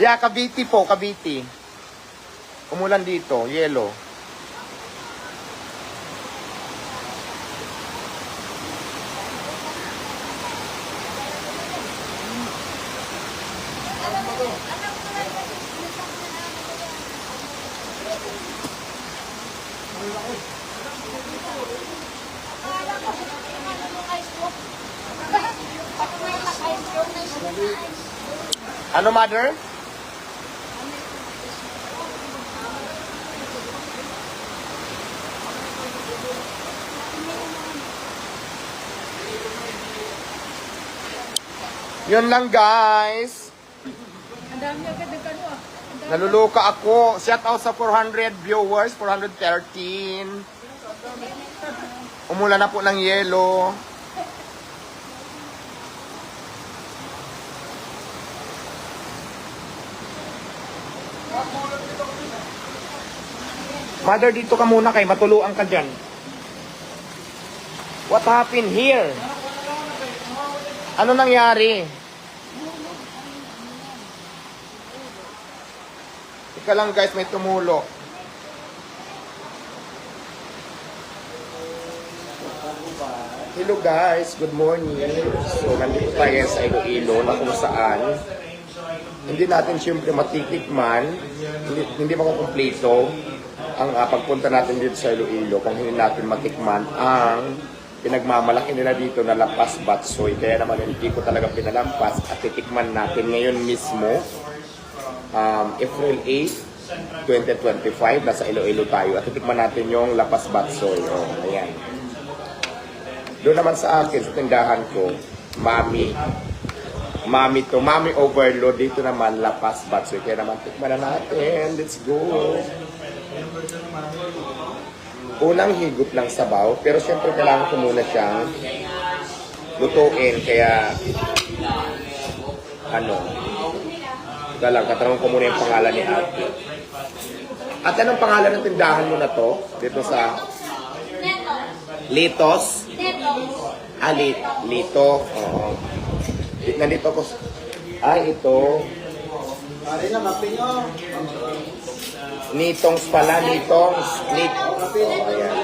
Yeah, Cavite po, Cavite. Umulan dito, yellow. Ano, mother? Yun lang, guys. Ang dami agad nagkano ah. Naluluka ako. Shout out sa 400 viewers, 413. Umulan na po ng yelo. Mother, dito ka muna kay matuluan ka dyan. What happened here? Ano nangyari? Ika lang guys, may tumulo. Hello guys, good morning. So, nandito tayo sa Iloilo na kung saan hindi natin siyempre matitikman, hindi makukumpleto ang pagpunta natin dito sa Iloilo kung hindi natin matikman ang pinagmamalaki nila dito na Lapas Batsoy. Kaya naman hindi ko talaga pinalampas at titikman natin ngayon mismo. April 8, 2025, nasa Iloilo tayo at titikman natin yung Lapas Batsoy. Oh, ayan. Doon naman sa akin, sa tindahan ko, Mami Overload. Dito naman, Lapas Batsoy. Kaya naman, tikman na natin. Let's go. Unang higop ng sabaw, pero syempre kailangan ko muna siyang lutuin. Kaya, katanong ko muna yung pangalan ni ate. At anong pangalan ng tindahan mo na to? Dito sa Litos? Lito. Oo. Nandito ko. Ito. Nitongs pala, Nitongs. Ayan.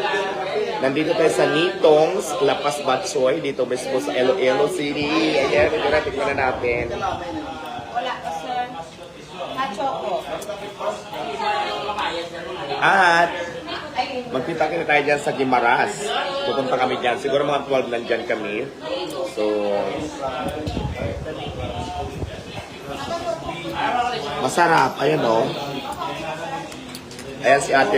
Nandito tayo sa Nitongs, Lapas Batsoy. Dito mismo sa Iloilo City. Ayan, ito na, tignan na natin. Wala ka sir. Choco. At magkita-kita tayo dyan sa Guimaras. Pupunta kami dyan. Siguro mga 12 nandyan kami. So, masarap. Ayan o. Ayan si ate.